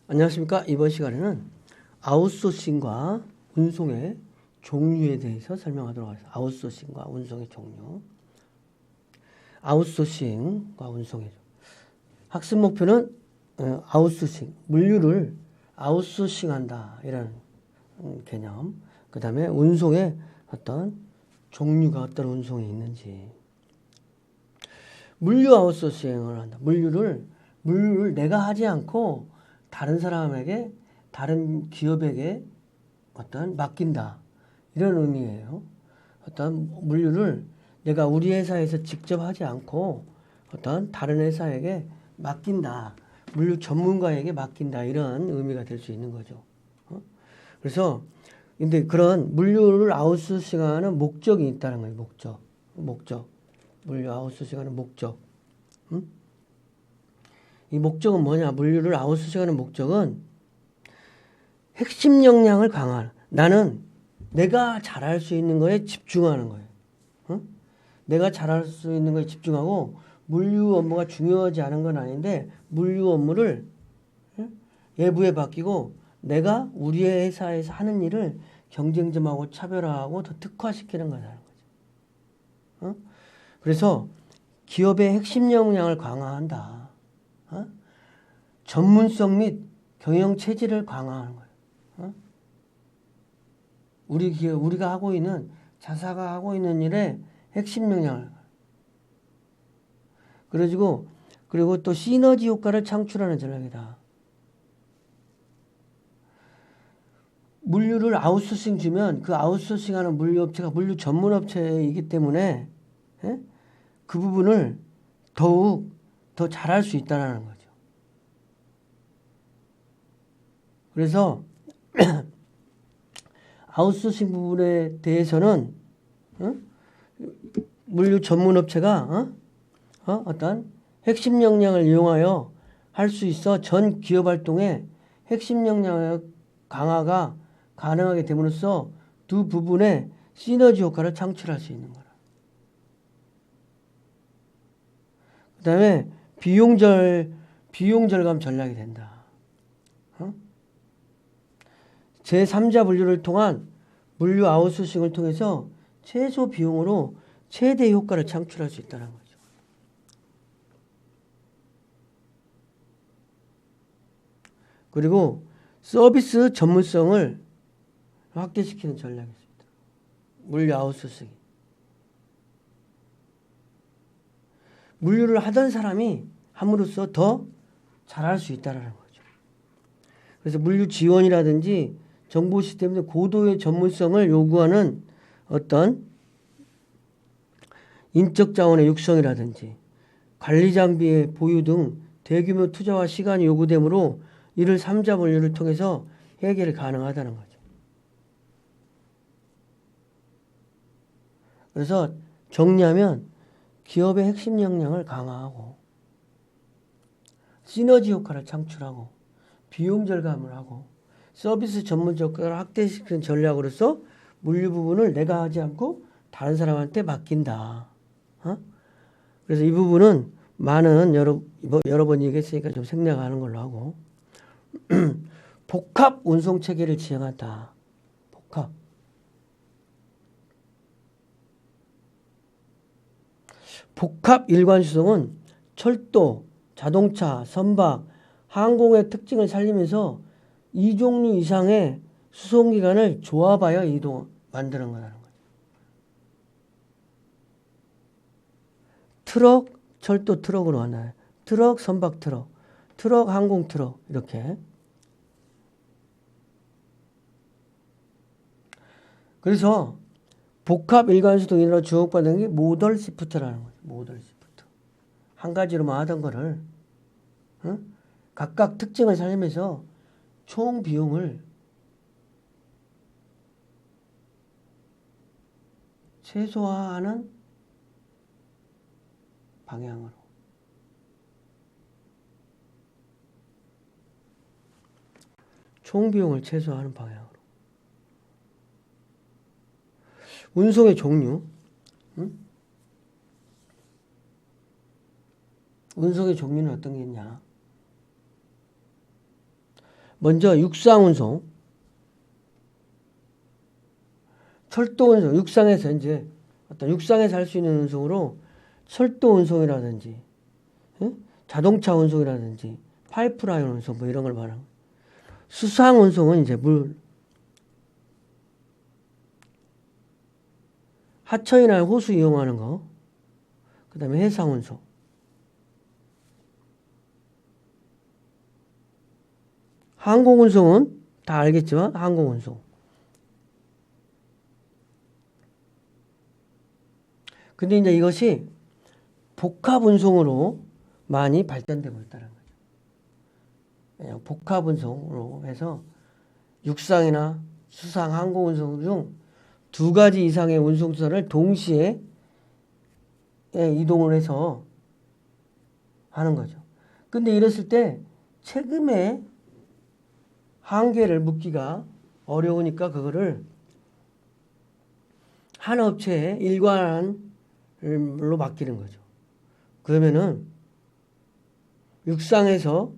안녕하십니까. 이번 시간에는 아웃소싱과 운송의 종류에 대해서 설명하도록 하겠습니다. 아웃소싱과 운송의 종류. 아웃소싱과 운송의 종류. 학습 목표는 아웃소싱, 물류를 아웃소싱한다 이런 개념. 그 다음에 운송의 어떤 종류가 어떤 운송이 있는지. 물류 아웃소싱을 한다. 물류를 내가 하지 않고 다른 사람에게, 다른 기업에게 어떤 맡긴다. 이런 의미예요. 어떤 물류를 내가 우리 회사에서 직접 하지 않고 어떤 다른 회사에게 맡긴다. 물류 전문가에게 맡긴다. 이런 의미가 될 수 있는 거죠. 그래서 근데 그런 물류를 아웃소싱하는 목적이 있다는 거예요. 목적. 물류 아웃소싱하는 목적. 이 목적은 뭐냐? 물류를 아웃소싱하는 목적은 핵심 역량을 강화하는. 나는 내가 잘할 수 있는 거에 집중하는 거예요. 내가 잘할 수 있는 거에 집중하고 물류 업무가 중요하지 않은 건 아닌데 물류 업무를 외부에 맡기고 내가 우리 회사에서 하는 일을 경쟁점하고 차별화하고 더 특화시키는 거라는 거죠. 그래서 기업의 핵심 역량을 강화한다. 전문성 및 경영 체질을 강화하는 거예요. 우리 기업, 우리가 하고 있는 자사가 하고 있는 일에 핵심 역량을. 그리고 또 시너지 효과를 창출하는 전략이다. 물류를 아웃소싱 주면 그 아웃소싱하는 물류업체가 물류 전문업체이기 때문에 그 부분을 더욱 더 잘할 수 있다는 거죠. 그래서 아웃소싱 부분에 대해서는 물류 전문업체가 어떤 핵심 역량을 이용하여 할 수 있어 전 기업 활동에 핵심 역량의 강화가 가능하게 됨으로써 두 부분의 시너지 효과를 창출할 수 있는 거라. 그 다음에 비용 절감 전략이 된다. 제3자 분류를 통한 물류 아웃소싱을 통해서 최소 비용으로 최대 효과를 창출할 수 있다는 거죠. 그리고 서비스 전문성을 확대시키는 전략이 있습니다. 물류 아웃소싱. 물류를 하던 사람이 함으로써 더 잘할 수 있다는 거죠. 그래서 물류 지원이라든지 정보 시스템의 고도의 전문성을 요구하는 어떤 인적 자원의 육성이라든지 관리 장비의 보유 등 대규모 투자와 시간이 요구되므로 이를 3자 분류를 통해서 해결이 가능하다는 거죠. 그래서 정리하면 기업의 핵심 역량을 강화하고 시너지 효과를 창출하고 비용 절감을 하고 서비스 전문 효과를 확대시키는 전략으로서 물류 부분을 내가 하지 않고 다른 사람한테 맡긴다. 그래서 이 부분은 많은 여러 번 얘기했으니까 좀 생략하는 걸로 하고 복합 운송 체계를 지향한다. 복합 일관 수송은 철도, 자동차, 선박, 항공의 특징을 살리면서 2종류 이상의 수송기관을 조합하여 만드는 거라는 거죠. 트럭, 철도 트럭으로 하나요. 트럭, 선박 트럭, 트럭, 항공 트럭 이렇게. 그래서 복합 일관 수송인으로 주목받는 게 모덜 시프트라는 거죠. 모덜 시프트. 한 가지로만 하던 거를 각각 특징을 살리면서 총 비용을 최소화하는 방향으로. 총 비용을 최소화하는 방향으로. 운송의 종류. 운송의 종류는 어떤 게 있냐? 먼저 육상 운송, 철도 운송, 육상에서 이제 어떤 육상에서 할 수 있는 운송으로 철도 운송이라든지 자동차 운송이라든지 파이프라인 운송 뭐 이런 걸 말하는 거예요. 수상 운송은 이제 하천이나 호수 이용하는 거, 그 다음에 해상 운송. 항공 운송은 다 알겠지만 항공 운송. 근데 이제 이것이 복합 운송으로 많이 발전되고 있다는 거죠. 복합 운송으로 해서 육상이나 수상, 항공 운송 중 두 가지 이상의 운송수단을 동시에 이동을 해서 하는 거죠. 근데 이랬을 때 책임의 한계를 묻기가 어려우니까 그거를 한 업체에 일관으로 맡기는 거죠. 그러면은 육상에서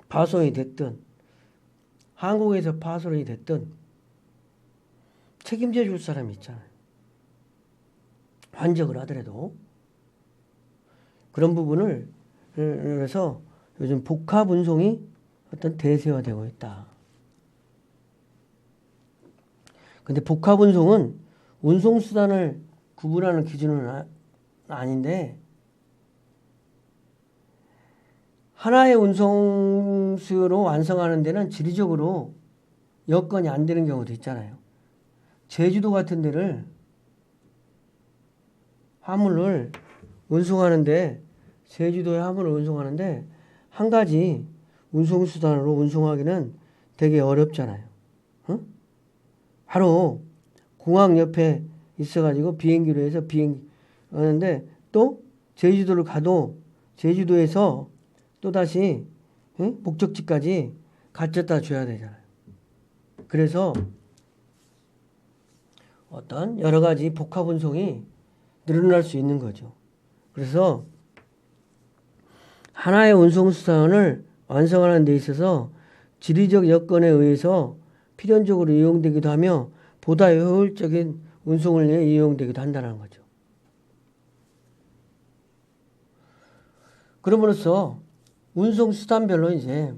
파손이 됐든 항공에서 파손이 됐든 책임져 줄 사람이 있잖아요. 환적을 하더라도. 그런 부분을 그래서 요즘 복합 운송이 어떤 대세화되고 있다. 근데 복합 운송은 운송수단을 구분하는 기준은 아닌데 하나의 운송수로 완성하는 데는 지리적으로 여건이 안 되는 경우도 있잖아요. 제주도 같은 데를 화물을 운송하는데 제주도에 화물을 운송하는데 한 가지 운송수단으로 운송하기는 되게 어렵잖아요. 어? 바로 공항 옆에 있어가지고 비행기로 해서 비행기 하는데 또 제주도를 가도 제주도에서 또다시 목적지까지 갖다 줘야 되잖아요. 그래서 어떤 여러 가지 복합 운송이 늘어날 수 있는 거죠. 그래서 하나의 운송수단을 완성하는 데 있어서 지리적 여건에 의해서 필연적으로 이용되기도 하며 보다 효율적인 운송을 위해 이용되기도 한다는 거죠. 그럼으로써 운송수단별로 이제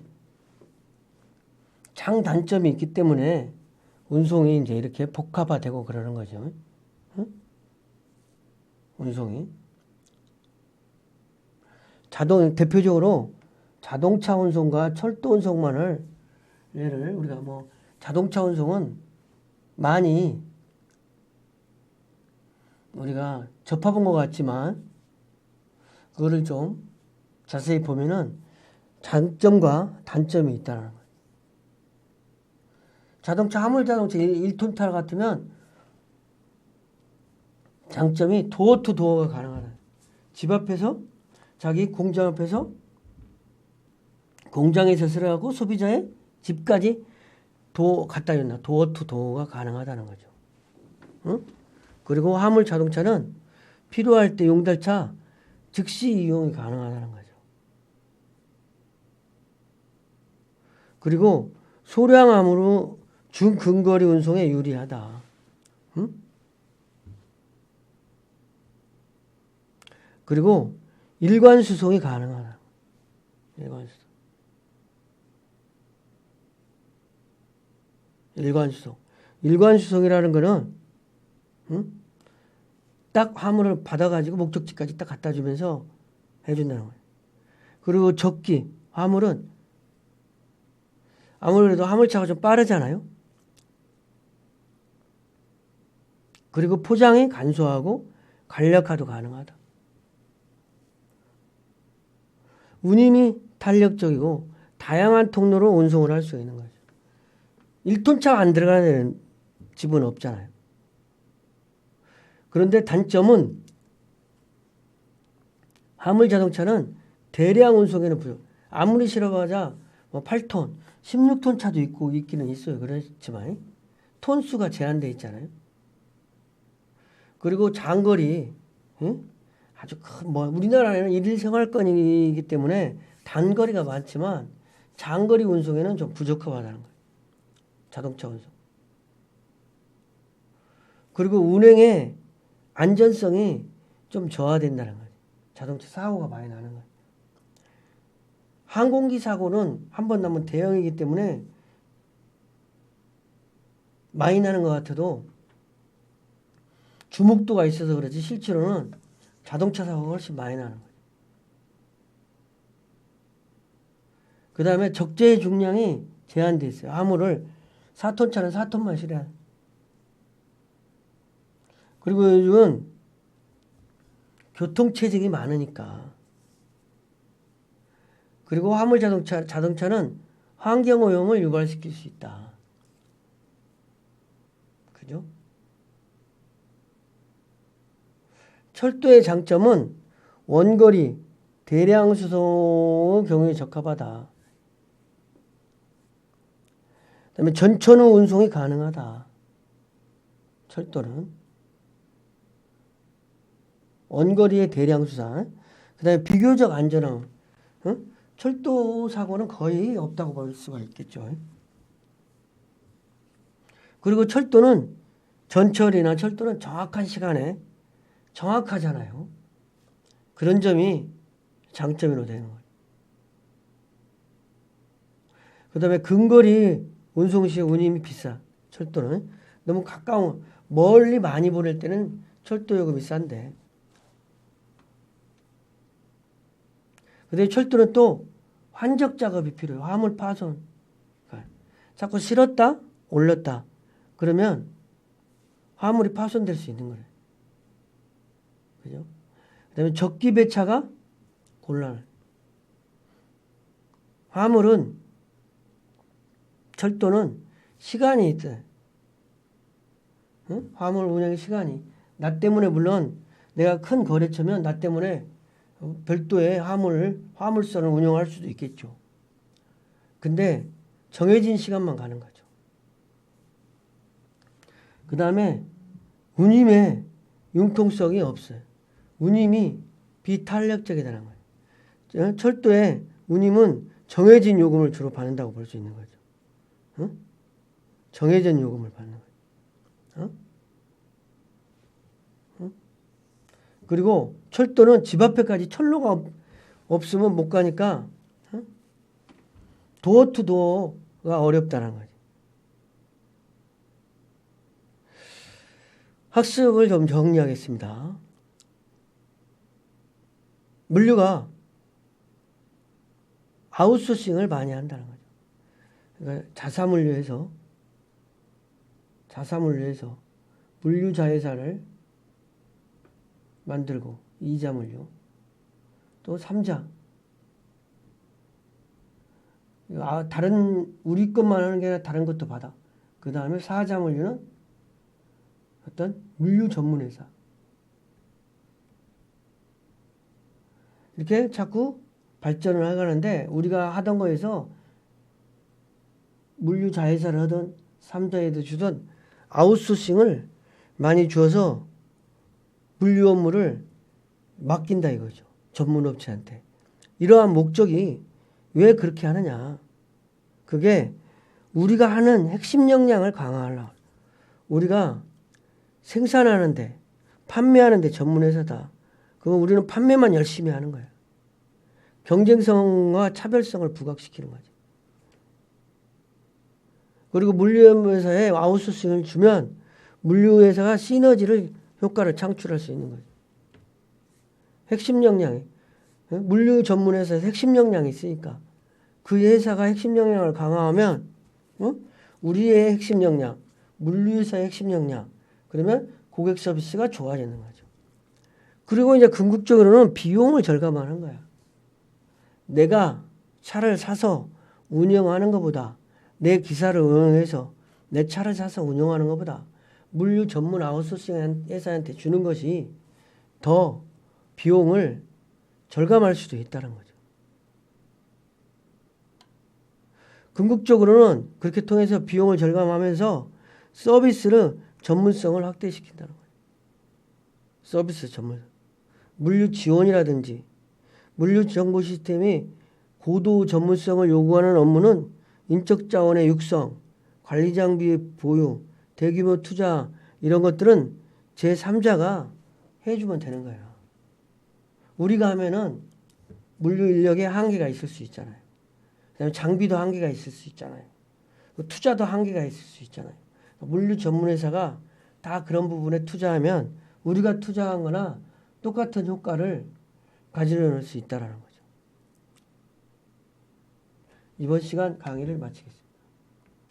장단점이 있기 때문에 운송이 이제 이렇게 복합화되고 그러는 거죠. 운송이. 대표적으로 자동차 운송과 철도 운송만을 예를 우리가 뭐 자동차 운송은 많이 우리가 접해본 것 같지만 그거를 좀 자세히 보면은 장점과 단점이 있다는 거예요. 화물 자동차 1톤 같으면 장점이 도어 투 도어가 가능하다. 집 앞에서 자기 공장 앞에서 공장에서 쓰라고 소비자의 집까지 갖다 준다. 도어 투 도어가 가능하다는 거죠. 응? 그리고 화물 자동차는 필요할 때 용달차 즉시 이용이 가능하다는 거죠. 그리고 소량함으로 중근거리 운송에 유리하다. 응? 그리고 일관 수송이 가능하다. 일관 수송. 일관 수송이라는 거는 딱 화물을 받아가지고 목적지까지 딱 갖다 주면서 해준다는 거예요. 그리고 적기. 화물은 아무래도 화물차가 좀 빠르잖아요. 그리고 포장이 간소하고 간략화도 가능하다. 운임이 탄력적이고 다양한 통로로 운송을 할 수 있는 거죠. 1톤차가 안 들어가는 집은 없잖아요. 그런데 단점은 화물 자동차는 대량 운송에는 부족. 아무리 실어봐야 뭐 8톤, 16톤 차도 있기는 있어요. 그렇지만 톤수가 제한되어 있잖아요. 그리고 장거리, 아주 큰, 우리나라에는 일일 생활권이기 때문에 단거리가 많지만 장거리 운송에는 좀 부적합하다는 거예요. 자동차 운송. 그리고 운행의 안전성이 좀 저하된다는 거예요. 자동차 사고가 많이 나는 거예요. 항공기 사고는 한 번 나면 대형이기 때문에 많이 나는 것 같아도 주목도가 있어서 그렇지 실제로는 자동차 사고가 훨씬 많이 나는 거예요. 그 다음에 적재의 중량이 제한되어 있어요. 화물을 4톤 차는 4톤만 실어야 돼요. 그리고 요즘은 교통체증이 많으니까. 그리고 화물 자동차는 환경오염을 유발시킬 수 있다. 그죠? 철도의 장점은 원거리, 대량 수송의 경우에 적합하다. 그 다음에 전천후 운송이 가능하다. 철도는. 원거리의 대량 수송. 그 다음에 비교적 안전함. 응? 철도 사고는 거의 없다고 볼 수가 있겠죠. 그리고 전철이나 철도는 정확한 시간에 정확하잖아요. 그런 점이 장점으로 되는 거예요. 그 다음에 근거리 운송 시 운임이 비싸. 철도는 너무 가까운 멀리 많이 보낼 때는 철도 요금이 싼데. 근데 철도는 또 환적 작업이 필요해요. 화물 파손. 자꾸 실었다 올렸다 그러면 화물이 파손될 수 있는 거예요. 그죠? 그 다음에 적기 배차가 곤란해. 철도는 시간이 있어요. 응? 화물 운행의 시간이. 나 때문에 물론 내가 큰 거래처면 나 때문에 별도의 화물선을 운영할 수도 있겠죠. 근데 정해진 시간만 가는 거죠. 그 다음에 운임에 융통성이 없어요. 운임이 비탄력적이라는 거예요. 철도의 운임은 정해진 요금을 주로 받는다고 볼 수 있는 거죠. 응? 정해진 요금을 받는 거예요. 응? 그리고 철도는 집 앞에까지 철로가 없으면 못 가니까 도어 투 도어가 어렵다는 거지. 학습을 좀 정리하겠습니다. 물류가 아웃소싱을 많이 한다는 거죠. 그러니까 자사물류에서 물류자회사를 만들고 2자 물류 또 3자 다른 우리 것만 하는 게 아니라 다른 것도 받아. 그 다음에 4자 물류는 어떤 물류 전문회사 이렇게 자꾸 발전을 하가는데 우리가 하던 거에서 물류 자회사를 하던 3자에도 주던 아웃소싱을 많이 주어서 물류 업무를 맡긴다 이거죠. 전문업체한테. 이러한 목적이 왜 그렇게 하느냐. 그게 우리가 하는 핵심 역량을 강화하려고. 우리가 생산하는데 판매하는데 전문회사다. 그럼 우리는 판매만 열심히 하는 거예요. 경쟁성과 차별성을 부각시키는 거죠. 그리고 물류회사에 아웃소싱을 주면 물류회사가 시너지를 효과를 창출할 수 있는 거죠. 핵심 역량이 물류 전문회사에서 핵심 역량이 있으니까 그 회사가 핵심 역량을 강화하면 우리의 핵심 역량, 물류회사의 핵심 역량 그러면 고객 서비스가 좋아지는 거죠. 그리고 이제 궁극적으로는 비용을 절감하는 거야. 내가 차를 사서 운영하는 것보다 내 기사를 운영해서 내 차를 사서 운영하는 것보다 물류 전문 아웃소싱 회사한테 주는 것이 더 비용을 절감할 수도 있다는 거죠. 궁극적으로는 그렇게 통해서 비용을 절감하면서 서비스를 전문성을 확대시킨다는 거예요. 서비스 전문. 물류 지원이라든지 물류 정보 시스템이 고도 전문성을 요구하는 업무는 인적 자원의 육성, 관리 장비의 보유, 대규모 투자 이런 것들은 제3자가 해주면 되는 거예요. 우리가 하면은 물류 인력에 한계가 있을 수 있잖아요. 그다음에 장비도 한계가 있을 수 있잖아요. 투자도 한계가 있을 수 있잖아요. 물류 전문회사가 다 그런 부분에 투자하면 우리가 투자한 거나 똑같은 효과를 가지려낼 수 있다는 거죠. 이번 시간 강의를 마치겠습니다.